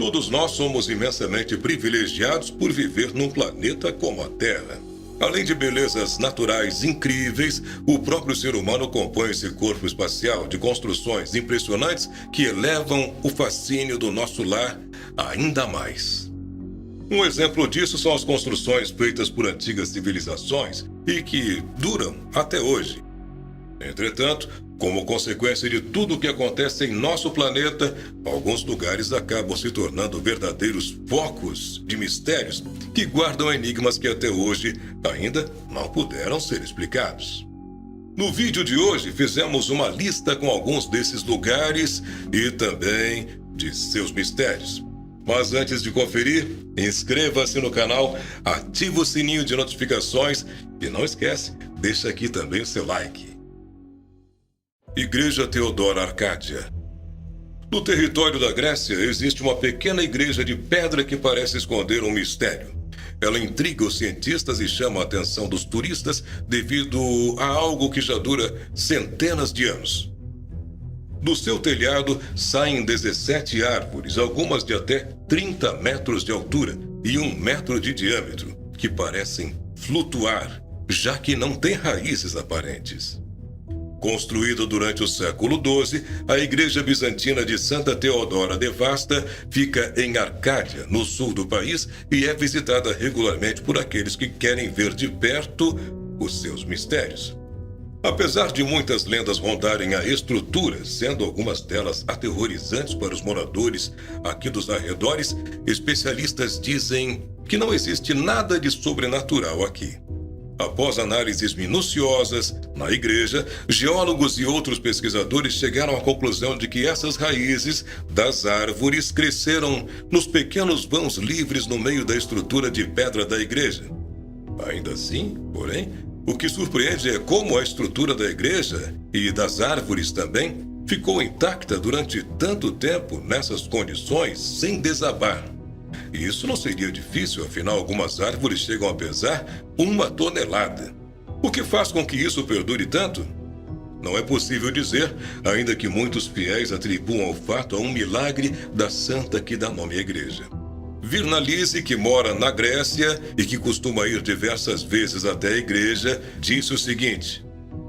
Todos nós somos imensamente privilegiados por viver num planeta como a Terra. Além de belezas naturais incríveis, o próprio ser humano compõe esse corpo espacial de construções impressionantes que elevam o fascínio do nosso lar ainda mais. Um exemplo disso são as construções feitas por antigas civilizações e que duram até hoje. Entretanto, como consequência de tudo o que acontece em nosso planeta, alguns lugares acabam se tornando verdadeiros focos de mistérios que guardam enigmas que até hoje ainda não puderam ser explicados. No vídeo de hoje, fizemos uma lista com alguns desses lugares e também de seus mistérios. Mas antes de conferir, inscreva-se no canal, ative o sininho de notificações e não esquece, deixa aqui também o seu like. Igreja Teodora Arcádia. No território da Grécia existe uma pequena igreja de pedra que parece esconder um mistério. Ela intriga os cientistas e chama a atenção dos turistas devido a algo que já dura centenas de anos. Do seu telhado saem 17 árvores, algumas de até 30 metros de altura e 1 metro de diâmetro, que parecem flutuar, já que não têm raízes aparentes. Construída durante o século XII, a igreja bizantina de Santa Teodora Devasta fica em Arcádia, no sul do país, e é visitada regularmente por aqueles que querem ver de perto os seus mistérios. Apesar de muitas lendas rondarem a estrutura, sendo algumas delas aterrorizantes para os moradores aqui dos arredores, especialistas dizem que não existe nada de sobrenatural aqui. Após análises minuciosas na igreja, geólogos e outros pesquisadores chegaram à conclusão de que essas raízes das árvores cresceram nos pequenos vãos livres no meio da estrutura de pedra da igreja. Ainda assim, porém, o que surpreende é como a estrutura da igreja e das árvores também ficou intacta durante tanto tempo nessas condições sem desabar. E isso não seria difícil, afinal algumas árvores chegam a pesar 1 tonelada. O que faz com que isso perdure tanto? Não é possível dizer, ainda que muitos fiéis atribuam o fato a um milagre da santa que dá nome à igreja. Virnalise, que mora na Grécia e que costuma ir diversas vezes até a igreja, disse o seguinte: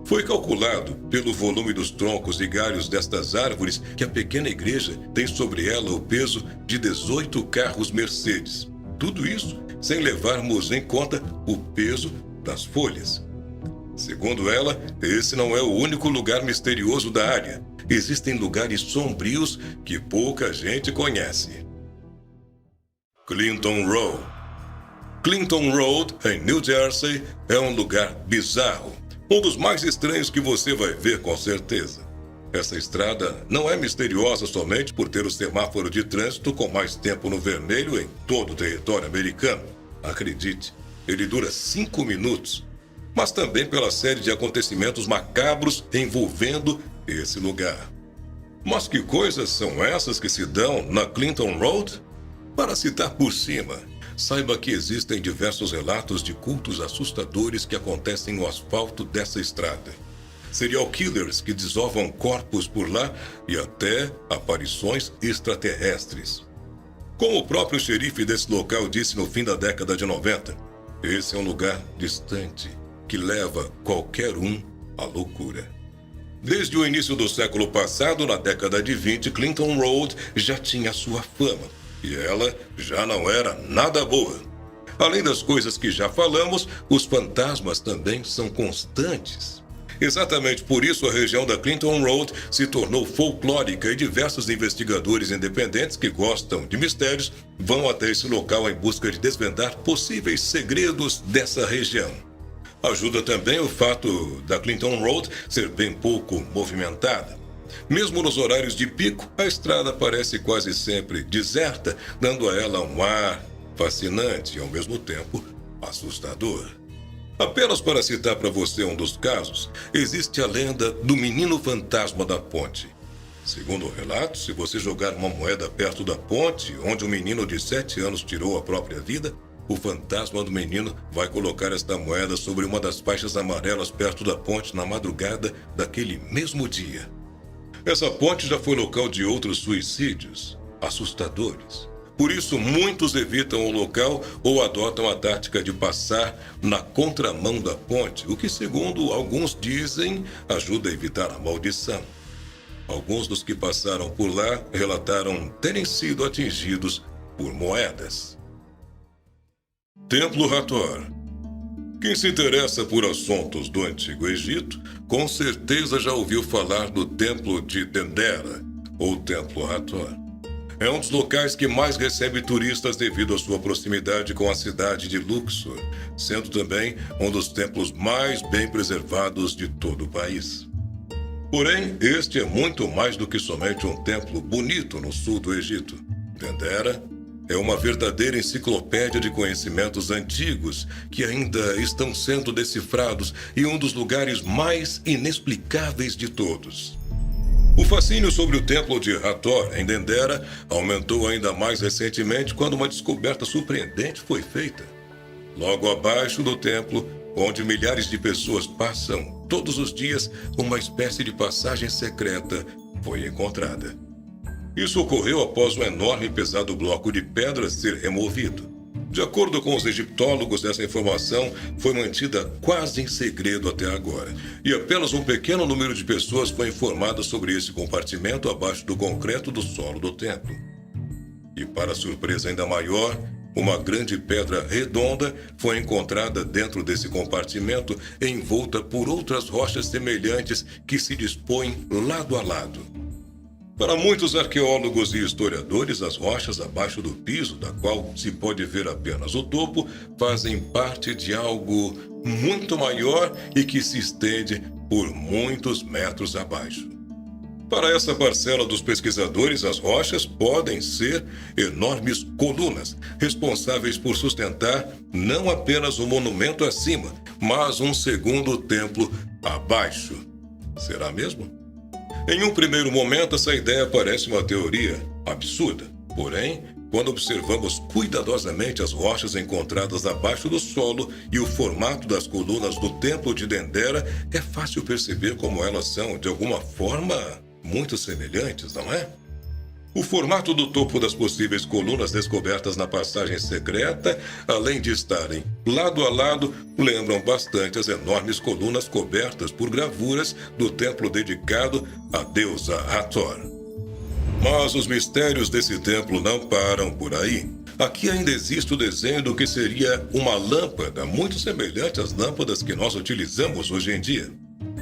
foi calculado, pelo volume dos troncos e galhos destas árvores, que a pequena igreja tem sobre ela o peso de 18 carros Mercedes. Tudo isso sem levarmos em conta o peso das folhas. Segundo ela, esse não é o único lugar misterioso da área. Existem lugares sombrios que pouca gente conhece. Clinton Road. Clinton Road, em New Jersey, é um lugar bizarro. Um dos mais estranhos que você vai ver com certeza. Essa estrada não é misteriosa somente por ter o semáforo de trânsito com mais tempo no vermelho em todo o território americano. Acredite, ele dura 5 minutos. Mas também pela série de acontecimentos macabros envolvendo esse lugar. Mas que coisas são essas que se dão na Clinton Road? Para citar por cima, saiba que existem diversos relatos de cultos assustadores que acontecem no asfalto dessa estrada. Serial killers que desovam corpos por lá e até aparições extraterrestres. Como o próprio xerife desse local disse no fim da década de 90, esse é um lugar distante que leva qualquer um à loucura. Desde o início do século passado, na década de 20, Clinton Road já tinha sua fama. E ela já não era nada boa. Além das coisas que já falamos, os fantasmas também são constantes. Exatamente por isso a região da Clinton Road se tornou folclórica e diversos investigadores independentes que gostam de mistérios vão até esse local em busca de desvendar possíveis segredos dessa região. Ajuda também o fato da Clinton Road ser bem pouco movimentada. Mesmo nos horários de pico, a estrada parece quase sempre deserta, dando a ela um ar fascinante e, ao mesmo tempo, assustador. Apenas para citar para você um dos casos, existe a lenda do menino fantasma da ponte. Segundo o relato, se você jogar uma moeda perto da ponte, onde um menino de 7 anos tirou a própria vida, o fantasma do menino vai colocar esta moeda sobre uma das faixas amarelas perto da ponte na madrugada daquele mesmo dia. Essa ponte já foi local de outros suicídios assustadores. Por isso, muitos evitam o local ou adotam a tática de passar na contramão da ponte, o que, segundo alguns dizem, ajuda a evitar a maldição. Alguns dos que passaram por lá relataram terem sido atingidos por moedas. Templo Hathor. Quem se interessa por assuntos do Antigo Egito, com certeza já ouviu falar do Templo de Dendera, ou Templo Hathor. É um dos locais que mais recebe turistas devido à sua proximidade com a cidade de Luxor, sendo também um dos templos mais bem preservados de todo o país. Porém, este é muito mais do que somente um templo bonito no sul do Egito. Dendera é uma verdadeira enciclopédia de conhecimentos antigos que ainda estão sendo decifrados e um dos lugares mais inexplicáveis de todos. O fascínio sobre o templo de Hathor, em Dendera, aumentou ainda mais recentemente quando uma descoberta surpreendente foi feita. Logo abaixo do templo, onde milhares de pessoas passam todos os dias, uma espécie de passagem secreta foi encontrada. Isso ocorreu após um enorme e pesado bloco de pedra ser removido. De acordo com os egiptólogos, essa informação foi mantida quase em segredo até agora, e apenas um pequeno número de pessoas foi informado sobre esse compartimento abaixo do concreto do solo do templo. E para surpresa ainda maior, uma grande pedra redonda foi encontrada dentro desse compartimento, envolta por outras rochas semelhantes que se dispõem lado a lado. Para muitos arqueólogos e historiadores, as rochas abaixo do piso, da qual se pode ver apenas o topo, fazem parte de algo muito maior e que se estende por muitos metros abaixo. Para essa parcela dos pesquisadores, as rochas podem ser enormes colunas, responsáveis por sustentar não apenas um monumento acima, mas um segundo templo abaixo. Será mesmo? Em um primeiro momento, essa ideia parece uma teoria absurda. Porém, quando observamos cuidadosamente as rochas encontradas abaixo do solo e o formato das colunas do Templo de Dendera, é fácil perceber como elas são, de alguma forma, muito semelhantes, não é? O formato do topo das possíveis colunas descobertas na passagem secreta, além de estarem lado a lado, lembram bastante as enormes colunas cobertas por gravuras do templo dedicado à deusa Hathor. Mas os mistérios desse templo não param por aí. Aqui ainda existe o desenho do que seria uma lâmpada muito semelhante às lâmpadas que nós utilizamos hoje em dia.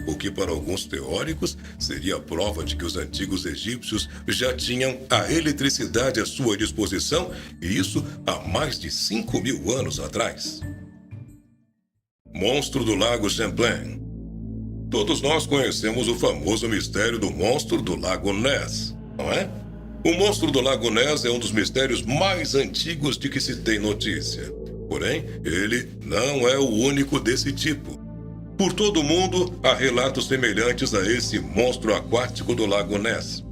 O que para alguns teóricos seria a prova de que os antigos egípcios já tinham a eletricidade à sua disposição, e isso há mais de 5.000 anos atrás. Monstro do Lago Champlain. Todos nós conhecemos o famoso mistério do monstro do Lago Ness, não é? O monstro do Lago Ness é um dos mistérios mais antigos de que se tem notícia. Porém, ele não é o único desse tipo. Por todo o mundo, há relatos semelhantes a esse monstro aquático do Lago Ness.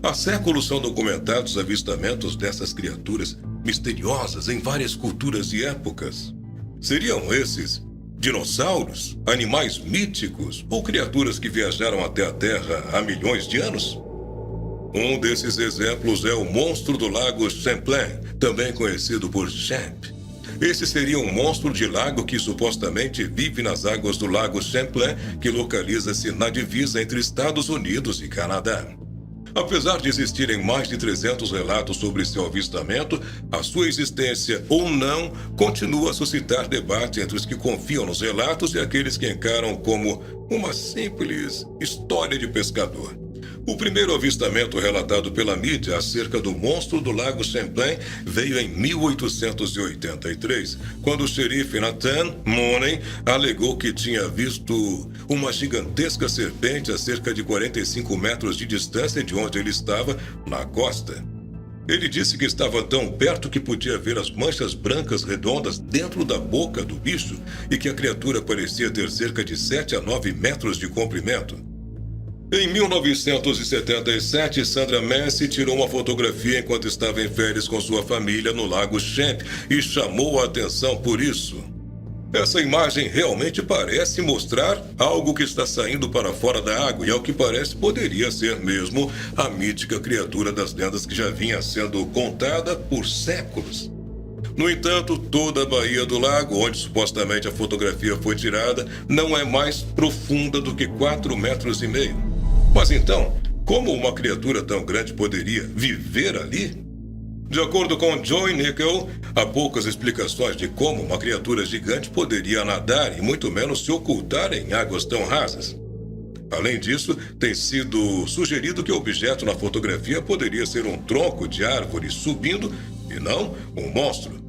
Há séculos são documentados avistamentos dessas criaturas misteriosas em várias culturas e épocas. Seriam esses dinossauros, animais míticos ou criaturas que viajaram até a Terra há milhões de anos? Um desses exemplos é o monstro do Lago Champlain, também conhecido por Champ. Esse seria um monstro de lago que supostamente vive nas águas do Lago Champlain, que localiza-se na divisa entre Estados Unidos e Canadá. Apesar de existirem mais de 300 relatos sobre seu avistamento, a sua existência ou não continua a suscitar debate entre os que confiam nos relatos e aqueles que encaram como uma simples história de pescador. O primeiro avistamento relatado pela mídia acerca do monstro do Lago Champlain veio em 1883, quando o xerife Nathan Mooney alegou que tinha visto uma gigantesca serpente a cerca de 45 metros de distância de onde ele estava, na costa. Ele disse que estava tão perto que podia ver as manchas brancas redondas dentro da boca do bicho e que a criatura parecia ter cerca de 7 a 9 metros de comprimento. Em 1977, Sandra Messi tirou uma fotografia enquanto estava em férias com sua família no Lago Champ e chamou a atenção por isso. Essa imagem realmente parece mostrar algo que está saindo para fora da água e, ao que parece, poderia ser mesmo a mítica criatura das lendas que já vinha sendo contada por séculos. No entanto, toda a Baía do Lago, onde supostamente a fotografia foi tirada, não é mais profunda do que 4,5 metros. Mas então, como uma criatura tão grande poderia viver ali? De acordo com Joy Nickel, há poucas explicações de como uma criatura gigante poderia nadar e muito menos se ocultar em águas tão rasas. Além disso, tem sido sugerido que o objeto na fotografia poderia ser um tronco de árvore subindo e não um monstro.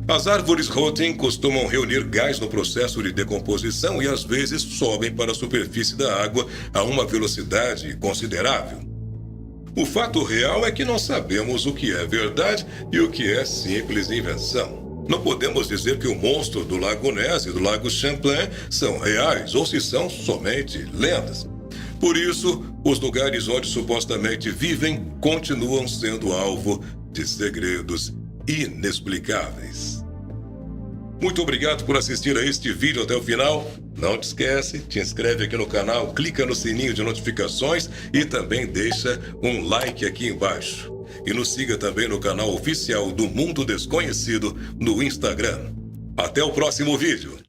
As árvores Rotting costumam reunir gás no processo de decomposição e às vezes sobem para a superfície da água a uma velocidade considerável. O fato real é que não sabemos o que é verdade e o que é simples invenção. Não podemos dizer que o monstro do Lago Ness e do Lago Champlain são reais ou se são somente lendas. Por isso, os lugares onde supostamente vivem continuam sendo alvo de segredos inexplicáveis. Muito obrigado por assistir a este vídeo até o final. Não te esquece, te inscreve aqui no canal, clica no sininho de notificações e também deixa um like aqui embaixo. E nos siga também no canal oficial do Mundo Desconhecido no Instagram. Até o próximo vídeo.